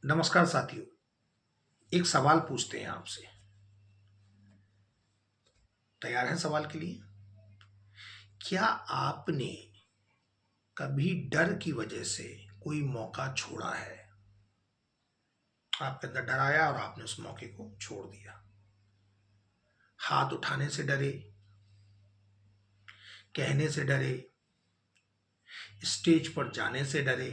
नमस्कार साथियों। एक सवाल पूछते हैं आपसे। तैयार हैं सवाल के लिए? क्या आपने कभी डर की वजह से कोई मौका छोड़ा है? आपके अंदर डर आया और आपने उस मौके को छोड़ दिया। हाथ उठाने से डरे, कहने से डरे, स्टेज पर जाने से डरे,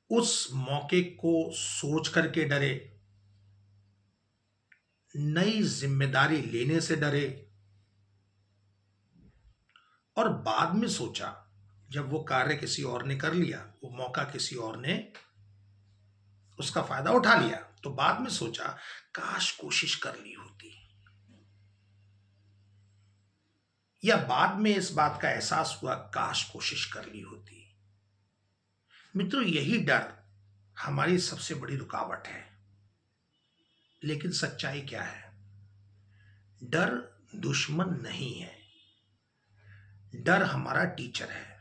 उस मौके को सोच करके डरे, नई जिम्मेदारी लेने से डरे, और बाद में सोचा, जब वो कार्य किसी और ने कर लिया, वो मौका किसी और ने उसका फायदा उठा लिया, तो बाद में सोचा काश कोशिश कर ली होती, या बाद में इस बात का एहसास हुआ काश कोशिश कर ली होती। मित्रों, यही डर हमारी सबसे बड़ी रुकावट है। लेकिन सच्चाई क्या है? डर दुश्मन नहीं है, डर हमारा टीचर है।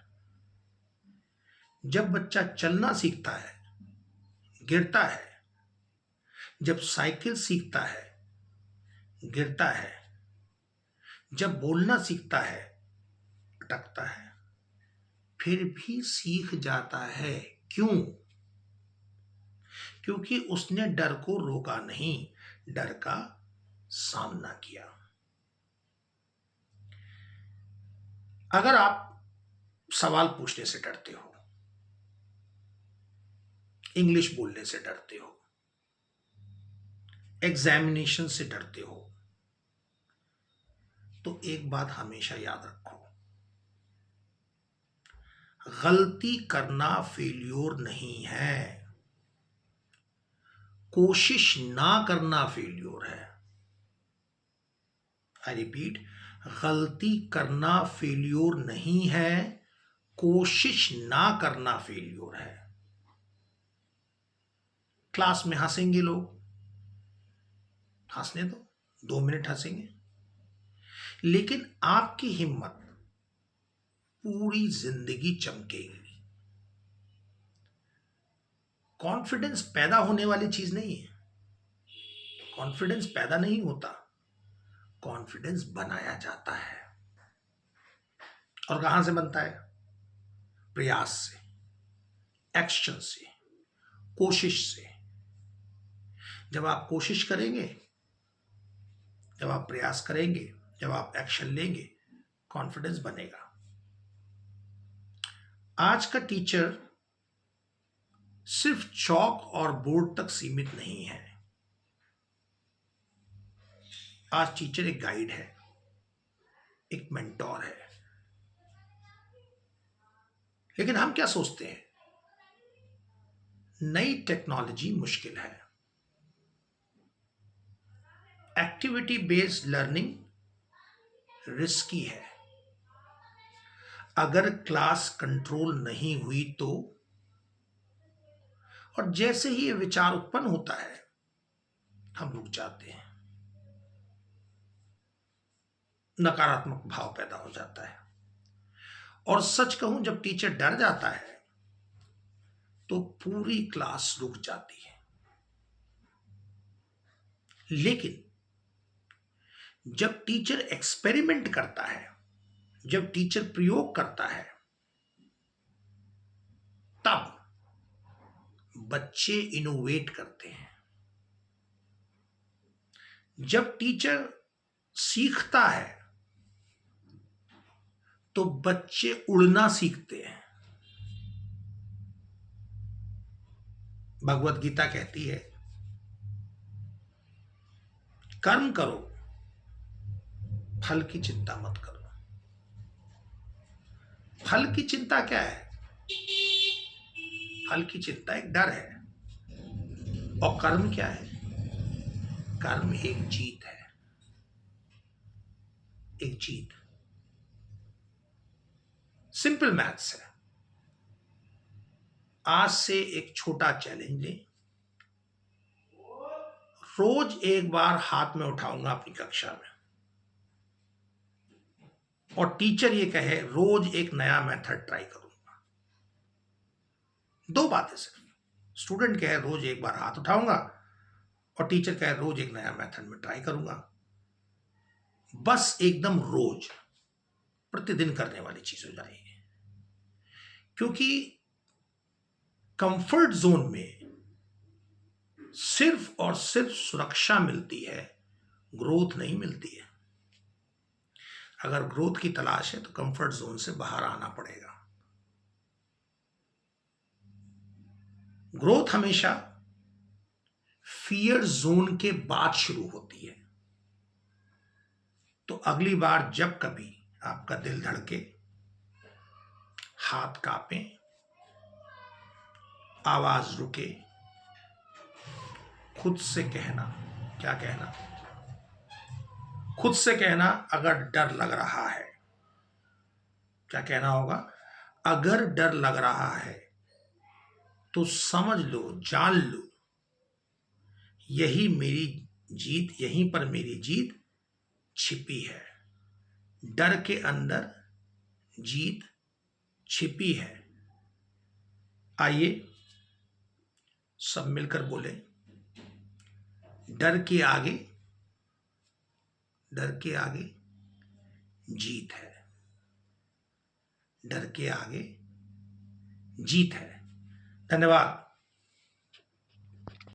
जब बच्चा चलना सीखता है, गिरता है। जब साइकिल सीखता है, गिरता है। जब बोलना सीखता है, अटकता है, फिर भी सीख जाता है। क्यों? क्योंकि उसने डर को रोका नहीं, डर का सामना किया। अगर आप सवाल पूछने से डरते हो, इंग्लिश बोलने से डरते हो, एग्जामिनेशन से डरते हो, तो एक बात हमेशा याद रखो, गलती करना फेल्योर नहीं है, कोशिश ना करना फेल्योर है। आई रिपीट, गलती करना फेल्योर नहीं है, कोशिश ना करना फेल्योर है। क्लास में हंसेंगे लोग, हंसने दो, 2 मिनट हंसेंगे, लेकिन आपकी हिम्मत पूरी जिंदगी चमकेगी। कॉन्फिडेंस पैदा होने वाली चीज नहीं है, कॉन्फिडेंस पैदा नहीं होता, कॉन्फिडेंस बनाया जाता है। और कहां से बनता है? प्रयास से, एक्शन से, कोशिश से। जब आप कोशिश करेंगे, जब आप प्रयास करेंगे, जब आप एक्शन लेंगे, कॉन्फिडेंस बनेगा। आज का टीचर सिर्फ चौक और बोर्ड तक सीमित नहीं है। आज टीचर एक गाइड है, एक मेंटोर है। लेकिन हम क्या सोचते हैं? नई टेक्नोलॉजी मुश्किल है, एक्टिविटी बेस्ड लर्निंग रिस्की है, अगर क्लास कंट्रोल नहीं हुई तो। और जैसे ही ये विचार उत्पन्न होता है, हम रुक जाते हैं, नकारात्मक भाव पैदा हो जाता है। और सच कहूं, जब टीचर डर जाता है तो पूरी क्लास रुक जाती है। लेकिन जब टीचर एक्सपेरिमेंट करता है, जब टीचर प्रयोग करता है, तब बच्चे इनोवेट करते हैं। जब टीचर सीखता है तो बच्चे उड़ना सीखते हैं। भगवत गीता कहती है, कर्म करो, फल की चिंता मत करो। फल की चिंता क्या है? फल की चिंता एक डर है। और कर्म क्या है? कर्म एक जीत है, एक जीत। सिंपल मैथ्स है। आज से एक छोटा चैलेंज लें, रोज एक बार हाथ में उठाऊंगा अपनी कक्षा में, और टीचर ये कहे रोज एक नया मेथड ट्राई करूंगा। 2 बातें सिर्फ, स्टूडेंट कहे रोज एक बार हाथ उठाऊंगा और टीचर कहे रोज एक नया मेथड में ट्राई करूंगा। बस एकदम रोज प्रतिदिन करने वाली चीज हो जाएगी, क्योंकि कंफर्ट जोन में सिर्फ और सिर्फ सुरक्षा मिलती है, ग्रोथ नहीं मिलती है। अगर ग्रोथ की तलाश है तो कंफर्ट जोन से बाहर आना पड़ेगा। ग्रोथ हमेशा फियर जोन के बाद शुरू होती है। तो अगली बार जब कभी आपका दिल धड़के, हाथ कांपे, आवाज रुके, खुद से कहना, क्या कहना? खुद से कहना, अगर डर लग रहा है, क्या कहना होगा? अगर डर लग रहा है तो समझ लो, जान लो, यही मेरी जीत, यहीं पर मेरी जीत छिपी है। डर के अंदर जीत छिपी है। आइए सब मिलकर बोले, डर के आगे, डर के आगे जीत है। डर के आगे जीत है। धन्यवाद।